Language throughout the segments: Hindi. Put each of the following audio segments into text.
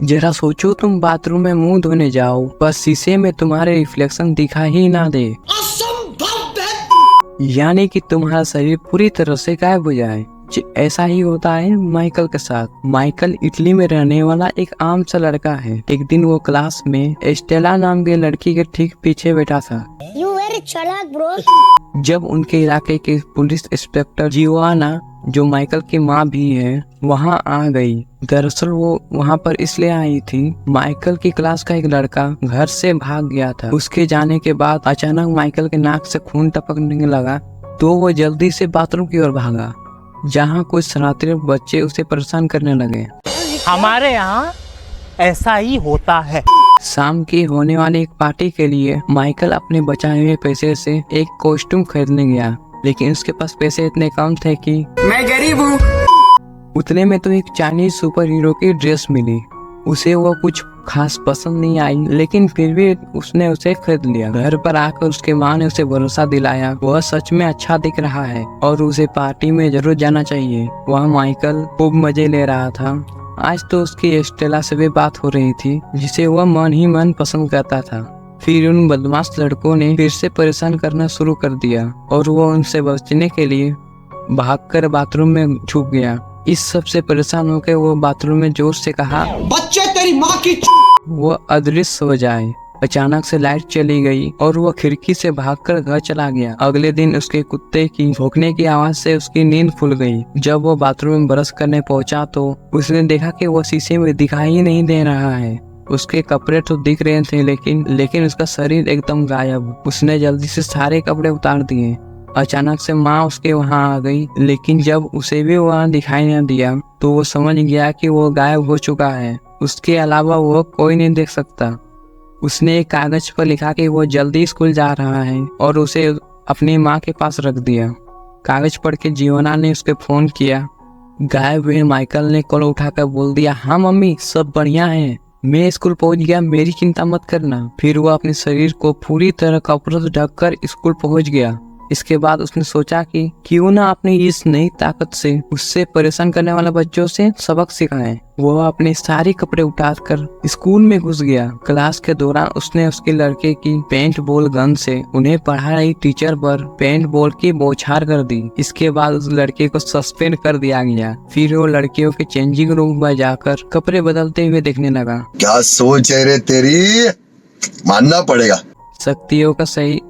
जरा सोचो, तुम बाथरूम में मुंह धोने जाओ, बस शीशे में तुम्हारे रिफ्लेक्शन दिखाई ही ना दे, यानी कि तुम्हारा शरीर पूरी तरह से गायब हो जाए। ऐसा ही होता है माइकल के साथ। माइकल इटली में रहने वाला एक आम सा लड़का है। एक दिन वो क्लास में एस्टेला नाम के लड़की के ठीक पीछे बैठा था। You very चालाक bro। जब उनके इलाके के पुलिस इंस्पेक्टर जियोआना, जो माइकल की माँ भी है, वहाँ आ गई। दरअसल वो वहाँ पर इसलिए आई थी, माइकल की क्लास का एक लड़का घर से भाग गया था। उसके जाने के बाद अचानक माइकल के नाक से खून टपकने लगा, तो वो जल्दी से बाथरूम की ओर भागा, जहाँ कुछ शरारती बच्चे उसे परेशान करने लगे। हमारे यहाँ ऐसा ही होता है। शाम की होने वाली एक पार्टी के लिए माइकल अपने बचाए हुए पैसे से एक कॉस्ट्यूम खरीदने गया, लेकिन उसके पास पैसे इतने कम थे कि मैं गरीब हूँ। उतने में तो एक चाइनीज सुपर हीरो की ड्रेस मिली। उसे वो कुछ खास पसंद नहीं आई, लेकिन फिर भी उसने उसे खरीद लिया। घर पर आकर उसके माँ ने उसे भरोसा दिलाया वह सच में अच्छा दिख रहा है और उसे पार्टी में जरूर जाना चाहिए। वहाँ माइकल खूब मजे ले रहा था। आज तो उसकी एस्टेला से भी बात हो रही थी, जिसे वह मन ही मन पसंद करता था। फिर उन बदमाश लड़कों ने फिर से परेशान करना शुरू कर दिया और वो उनसे बचने के लिए भागकर बाथरूम में छुप गया। इस सब से परेशान होकर वो बाथरूम में जोर से कहा, बच्चे तेरी माँ की। वो अदृश्य हो जाए। अचानक से लाइट चली गई और वो खिड़की से भागकर घर चला गया। अगले दिन उसके कुत्ते की भौंकने की आवाज से उसकी नींद खुल गई। जब वो बाथरूम में ब्रश करने पहुंचा तो उसने देखा कि वो शीशे में दिखाई ही नहीं दे रहा है। उसके कपड़े तो दिख रहे थे, लेकिन उसका शरीर एकदम गायब। उसने जल्दी से सारे कपड़े उतार दिए। अचानक से माँ उसके वहाँ आ गई, लेकिन जब उसे भी वहाँ दिखाई न दिया तो वो समझ गया कि वो गायब हो चुका है। उसके अलावा वो कोई नहीं देख सकता। उसने एक कागज पर लिखा कि वो जल्दी स्कूल जा रहा है और उसे अपनी माँ के पास रख दिया। कागज पढ़ के जियोना ने उसके फोन किया। गायब हुए माइकल ने कॉल उठाकर बोल दिया, हाँ मम्मी, सब बढ़िया है, मैं स्कूल पहुंच गया, मेरी चिंता मत करना। फिर वो अपने शरीर को पूरी तरह कपड़ों से ढककर स्कूल पहुंच गया। इसके बाद उसने सोचा कि क्यों ना अपनी इस नई ताकत से उससे परेशान करने वाले बच्चों से सबक सिखाएं। वो अपने सारे कपड़े उतारकर स्कूल में घुस गया। क्लास के दौरान उसने उसके लड़के की पेंट बॉल गन से उन्हें पढ़ा रही टीचर पर पेंट बॉल की बौछार कर दी। इसके बाद उस लड़के को सस्पेंड कर दिया गया। फिर वो लड़कियों के चेंजिंग रूम में जाकर कपड़े बदलते हुए देखने लगा। क्या सोच है रे तेरी, मानना पड़ेगा। शक्तियों का सही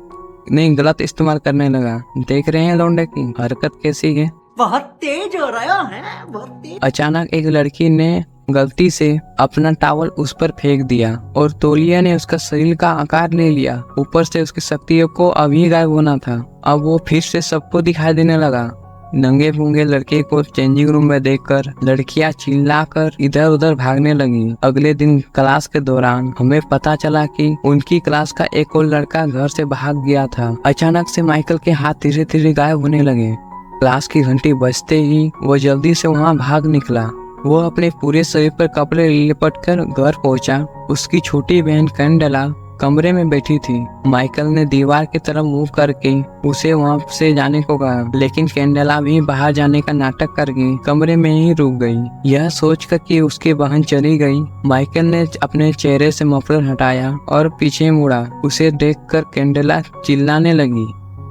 नहीं गलत इस्तेमाल करने लगा। देख रहे हैं लौंडे की हरकत कैसी है, बहुत तेज हो रहा है, बहुत तेज। अचानक एक लड़की ने गलती से अपना टॉवल उस पर फेंक दिया और तौलिया ने उसका शरीर का आकार ले लिया। ऊपर से उसकी शक्तियों को अभी गायब होना था। अब वो फिर से सबको दिखाई देने लगा। नंगे पुंगे लड़के को चेंजिंग रूम में देखकर लड़कियां चिल्लाकर इधर उधर भागने लगी। अगले दिन क्लास के दौरान हमें पता चला कि उनकी क्लास का एक और लड़का घर से भाग गया था। अचानक से माइकल के हाथ धीरे धीरे गायब होने लगे। क्लास की घंटी बजते ही वो जल्दी से वहाँ भाग निकला। वो अपने पूरे शरीर पर कपड़े लिपटकर घर पहुंचा। उसकी छोटी बहन कैंडेला कमरे में बैठी थी। माइकल ने दीवार की तरफ मुंह करके उसे वहां से जाने को कहा, लेकिन कैंडेला भी बाहर जाने का नाटक करके कमरे में ही रुक गई। यह सोचकर कि उसकी बहन चली गई, माइकल ने अपने चेहरे से मफलर हटाया और पीछे मुड़ा। उसे देखकर कैंडेला चिल्लाने लगी।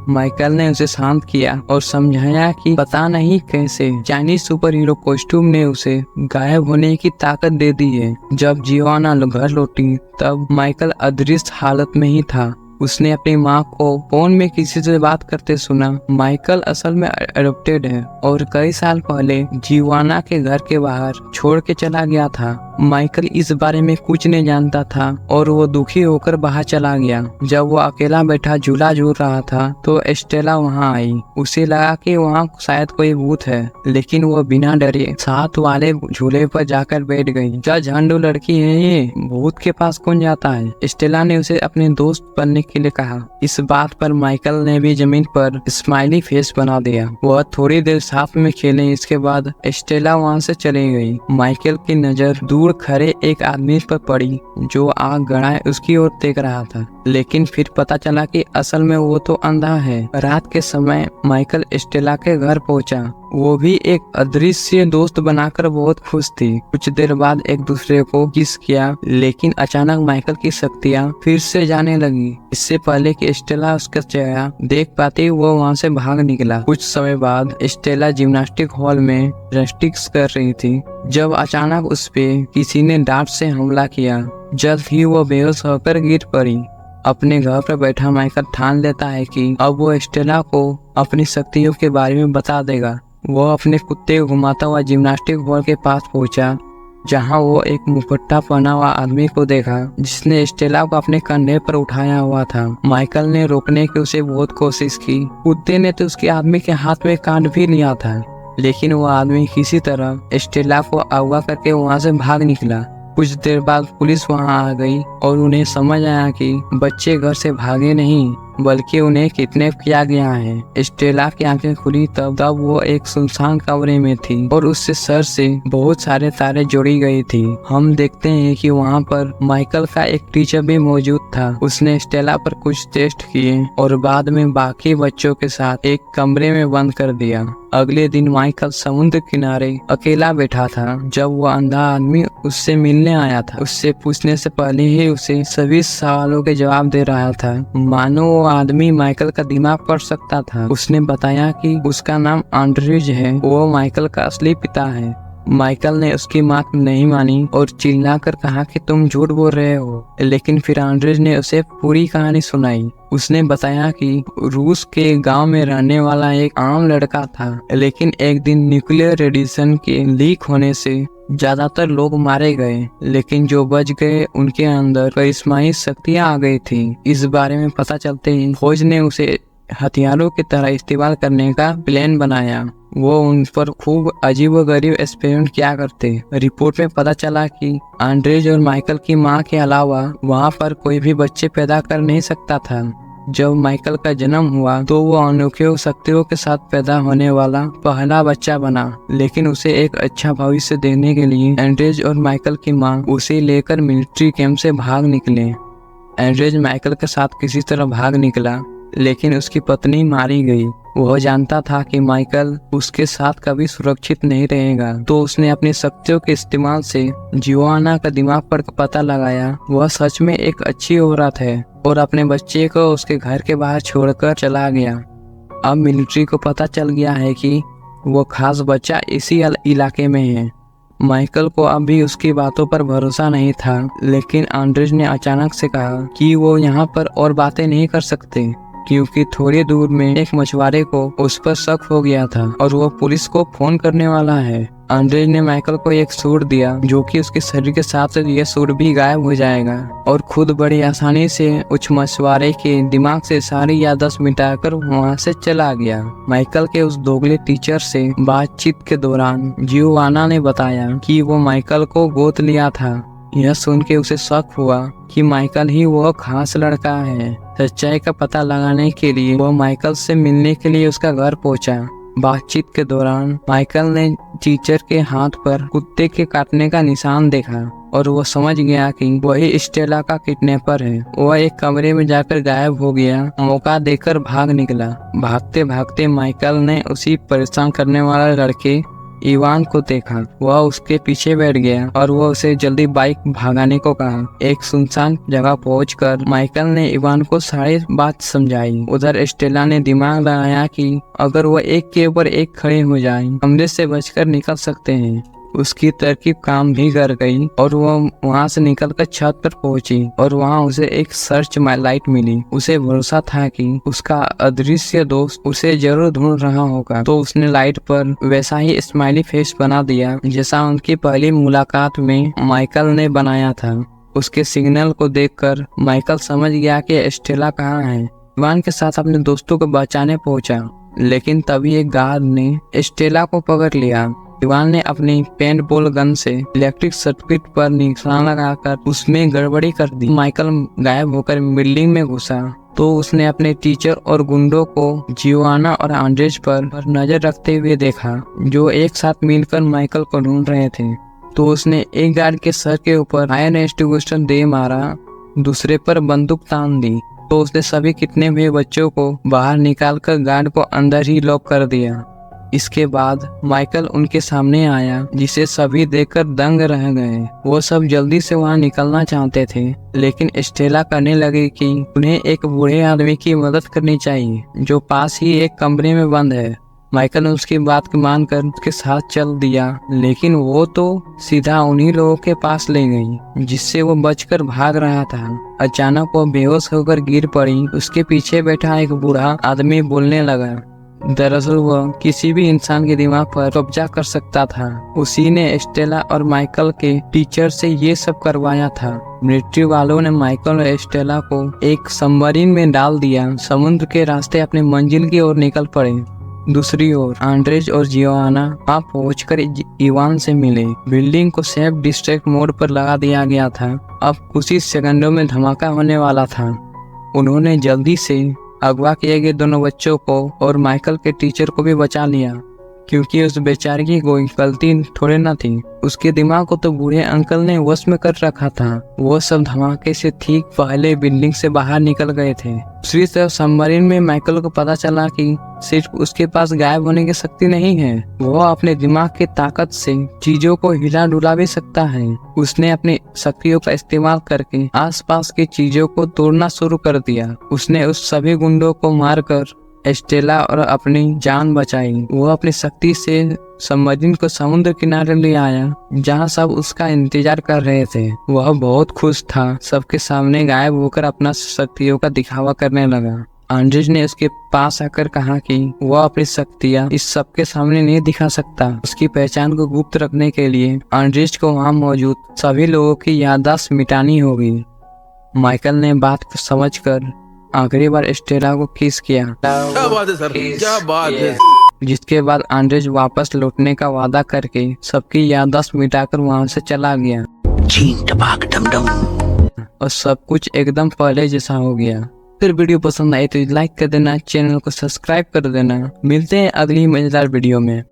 माइकल ने उसे शांत किया और समझाया कि पता नहीं कैसे चाइनीज सुपर हीरो कॉस्ट्यूम ने उसे गायब होने की ताकत दे दी है। जब जियोना घर लौटी तब माइकल अदृश्य हालत में ही था। उसने अपनी माँ को फोन में किसी से बात करते सुना। माइकल असल में एडॉप्टेड है और कई साल पहले जियोना के घर के बाहर छोड़ के चला गया था। माइकल इस बारे में कुछ नहीं जानता था और वो दुखी होकर बाहर चला गया। जब वो अकेला बैठा झूला झूल रहा था तो एस्टेला वहाँ आई। उसे लगा कि वहाँ शायद कोई भूत है, लेकिन वो बिना डरे साथ वाले झूले पर जाकर बैठ गई। क्या झंडू लड़की है ये, भूत के पास कौन जाता है? एस्टेला ने उसे अपने दोस्त बनने के लिए कहा। इस बात पर माइकल ने भी जमीन पर स्माइली फेस बना दिया। वह थोड़ी देर साथ में खेले। इसके बाद एस्टेला वहाँ से चली गई। माइकल की नजर दूर खड़े एक आदमी पर पड़ी जो आग गड़ाए उसकी ओर देख रहा था, लेकिन फिर पता चला कि असल में वो तो अंधा है। रात के समय माइकल एस्टेला के घर पहुंचा। वो भी एक अदृश्य दोस्त बनाकर बहुत खुश थी। कुछ देर बाद एक दूसरे को किस किया, लेकिन अचानक माइकल की शक्तियाँ फिर से जाने लगी। इससे पहले कि स्टेला उसका चेहरा देख पाती वो वहाँ से भाग निकला। कुछ समय बाद स्टेला जिम्नास्टिक हॉल में जिम्नास्टिक्स कर रही थी जब अचानक उस पे किसी ने डांट से हमला किया। जल्द ही वो बेहोश होकर गिर पड़ी। अपने घर पर बैठा माइकल ठान लेता है कि अब वो स्टेला को अपनी शक्तियों के बारे में बता देगा। वो अपने कुत्ते को घुमाता हुआ जिम्नास्टिक हॉल के पास पहुंचा, जहां वो एक मुकुट्टा पहना हुआ आदमी को देखा जिसने स्टेला को अपने कंधे पर उठाया हुआ था। माइकल ने रोकने की उसे बहुत कोशिश की। कुत्ते ने तो उसके आदमी के हाथ में काट भी लिया था, लेकिन वो आदमी किसी तरह स्टेला को अगवा करके वहाँ से भाग निकला। कुछ देर बाद पुलिस वहां आ गई और उन्हें समझ आया कि बच्चे घर से भागे नहीं बल्कि उन्हें किडनैप किया गया है। स्टेला की आंखें खुली तब वो एक सुनसान कमरे में थी और उससे सर से बहुत सारे तारे जोड़ी गई थी। हम देखते हैं कि वहां पर माइकल का एक टीचर भी मौजूद था। उसने स्टेला पर कुछ टेस्ट किए और बाद में बाकी बच्चों के साथ एक कमरे में बंद कर दिया। अगले दिन माइकल समुद्र किनारे अकेला बैठा था जब वो अंधा आदमी उससे मिलने आया था। उससे पूछने से पहले ही उसे सभी सवालों के जवाब दे रहा था, मानो वो आदमी माइकल का दिमाग पढ़ सकता था। उसने बताया कि उसका नाम एंड्रयूज है, वो माइकल का असली पिता है। माइकल ने उसकी बात नहीं मानी और चिल्लाकर कहा कि तुम झूठ बोल रहे हो, लेकिन फिर एंड्रयूज ने उसे पूरी कहानी सुनाई। उसने बताया कि रूस के गांव में रहने वाला एक आम लड़का था, लेकिन एक दिन न्यूक्लियर रेडिएशन के लीक होने से ज्यादातर लोग मारे गए, लेकिन जो बच गए उनके अंदर करिश्माई शक्तियां आ गई थी। इस बारे में पता चलते ही फौज ने उसे हथियारों की तरह इस्तेमाल करने का प्लान बनाया। वो उन पर खूब अजीबोगरीब एक्सपेरिमेंट किया करते। रिपोर्ट में पता चला कि एंड्रयूज और माइकल की मां के अलावा वहां पर कोई भी बच्चे पैदा कर नहीं सकता था। जब माइकल का जन्म हुआ तो वो अनोखे शक्तियों के साथ पैदा होने वाला पहला बच्चा बना, लेकिन उसे एक अच्छा भविष्य देने के लिए एंड्रयूज और माइकल की मां उसे लेकर मिलिट्री कैंप से भाग निकले। एंड्रयूज माइकल के साथ किसी तरह भाग निकला, लेकिन उसकी पत्नी मारी गई। वह जानता था कि माइकल उसके साथ कभी सुरक्षित नहीं रहेगा, तो उसने अपनी शक्तियों के इस्तेमाल से जियोआना का दिमाग पर पता लगाया वह सच में एक अच्छी औरत है और अपने बच्चे को उसके घर के बाहर छोड़कर चला गया। अब मिलिट्री को पता चल गया है कि वो खास बच्चा इसी इलाके में है। माइकल को अब भी उसकी बातों पर भरोसा नहीं था, लेकिन एंड्रयूज ने अचानक से कहा कि वो यहाँ पर और बातें नहीं कर सकते, क्योंकि थोड़ी दूर में एक मछुआरे को उस पर शक हो गया था और वो पुलिस को फोन करने वाला है। एंड्रयूज ने माइकल को एक सूट दिया जो कि उसके शरीर के साथ ये सूट भी गायब हो जाएगा और खुद बड़ी आसानी से उस मछुआरे के दिमाग से सारी याददाश्त मिटाकर वहाँ से चला गया। माइकल के उस दोगले टीचर से बातचीत के दौरान जियोआना ने बताया कि वो माइकल को गोद लिया था। यह सुन के उसे शक हुआ कि माइकल ही वो खास लड़का है। सच्चाई का पता लगाने के लिए वो माइकल से मिलने के लिए उसका घर पहुंचा। बातचीत के दौरान माइकल ने टीचर के हाथ पर कुत्ते के काटने का निशान देखा और वो समझ गया कि वही स्टेला का किडनैपर है। वह एक कमरे में जाकर गायब हो गया। मौका देकर भाग निकला। भागते भागते माइकल ने उसी परेशान करने वाले लड़के इवान को देखा। वह उसके पीछे बैठ गया और वह उसे जल्दी बाइक भगाने को कहा। एक सुनसान जगह पहुंचकर माइकल ने इवान को सारी बात समझाई। उधर स्टेला ने दिमाग लगाया कि अगर वह एक के ऊपर एक खड़े हो जाएं, हमले से बचकर निकल सकते हैं। उसकी तरकीब काम भी कर गई और वह वहां से निकलकर छत पर पहुंची और वहां उसे एक सर्च लाइट मिली। उसे भरोसा था कि उसका अदृश्य दोस्त उसे जरूर ढूंढ रहा होगा, तो उसने लाइट पर वैसा ही स्माइली फेस बना दिया जैसा उनकी पहली मुलाकात में माइकल ने बनाया था। उसके सिग्नल को देखकर माइकल समझ गया कि स्टेला कहाँ है। इवान के साथ अपने दोस्तों को बचाने पहुंचा, लेकिन तभी एक गार्ड ने स्टेला को पकड़ लिया। इवान ने अपनी पेंटबॉल गन से इलेक्ट्रिक सर्किट पर निशान लगाकर उसमें गड़बड़ी कर दी। माइकल गायब होकर बिल्डिंग में घुसा तो उसने अपने टीचर और गुंडों को जियोआना और एंड्रयूज पर नजर रखते हुए देखा, जो एक साथ मिलकर माइकल को ढूंढ रहे थे। तो उसने एक गार्ड के सर के ऊपर फायर एक्सटिंग्विशर दे मारा, दूसरे पर बंदूक तान दी। तो उसने सभी कितने भी बच्चों को बाहर निकालकर गार्ड को अंदर ही लॉक कर दिया। इसके बाद माइकल उनके सामने आया, जिसे सभी देखकर दंग रह गए। वो सब जल्दी से वहाँ निकलना चाहते थे, लेकिन स्टेला कहने लगी कि उन्हें एक बूढ़े आदमी की मदद करनी चाहिए जो पास ही एक कमरे में बंद है। माइकल ने उसकी बात को मानकर उसके साथ चल दिया, लेकिन वो तो सीधा उन्हीं लोगों के पास ले गई जिससे वो बचकर भाग रहा था। अचानक वो बेहोश होकर गिर पड़ी। उसके पीछे बैठा एक बूढ़ा आदमी बोलने लगा। दरअसल वह किसी भी इंसान के दिमाग पर कब्जा कर सकता था। उसी ने स्टेला और माइकल के टीचर से ये सब करवाया था। मिलिट्री वालों ने माइकल और स्टेला को एक सबमरीन में डाल दिया। समुद्र के रास्ते अपनी मंजिल की ओर निकल पड़े। दूसरी ओर आंड्रेज और जियोआना वहाँ पहुंचकर इवान से मिले। बिल्डिंग को सेफ डिस्ट्रैक्ट मोड पर लगा दिया गया था। अब कुछ ही सेकंडों में धमाका होने वाला था। उन्होंने जल्दी से अगवा किए गए दोनों बच्चों को और माइकल के टीचर को भी बचा लिया, क्योंकि उस बेचारे की कोई गलती थोड़े न थी। उसके दिमाग को तो बूढ़े अंकल ने वश में कर रखा था। वो सब धमाके से ठीक पहले बिल्डिंग से बाहर निकल गए थे। दूसरी तरफ सबमरीन में माइकल को पता चला कि सिर्फ उसके पास गायब होने की शक्ति नहीं है, वो अपने दिमाग की ताकत से चीजों को हिला डुला भी सकता है। उसने अपनी शक्तियों का इस्तेमाल करके आसपास की चीजों को तोड़ना शुरू कर दिया। उसने उस सभी गुंडों को मारकर स्टेला और अपनी जान बचाई। वो अपनी शक्ति से सबमरीन को समुद्र किनारे ले आया, जहां सब उसका इंतजार कर रहे थे। वह बहुत खुश था। सबके सामने गायब होकर अपना शक्तियों का दिखावा करने लगा। आंड्रेज ने उसके पास आकर कहा कि वह अपनी शक्तियां इस सबके सामने नहीं दिखा सकता। उसकी पहचान को गुप्त रखने के लिए आंड्रेज को वहां मौजूद सभी लोगों की याददाश्त मिटानी होगी। माइकल ने बात को समझकर आखिरी बार स्टेला को किस किया। क्या बात है सर, क्या बात है। जिसके बाद आंड्रेज वापस लौटने का वादा करके सबकी याददाश्त मिटाकर वहां से चला गया। और सब कुछ एकदम पहले जैसा हो गया। फिर वीडियो पसंद आए तो लाइक कर देना, चैनल को सब्सक्राइब कर देना। मिलते हैं अगली मजेदार वीडियो में।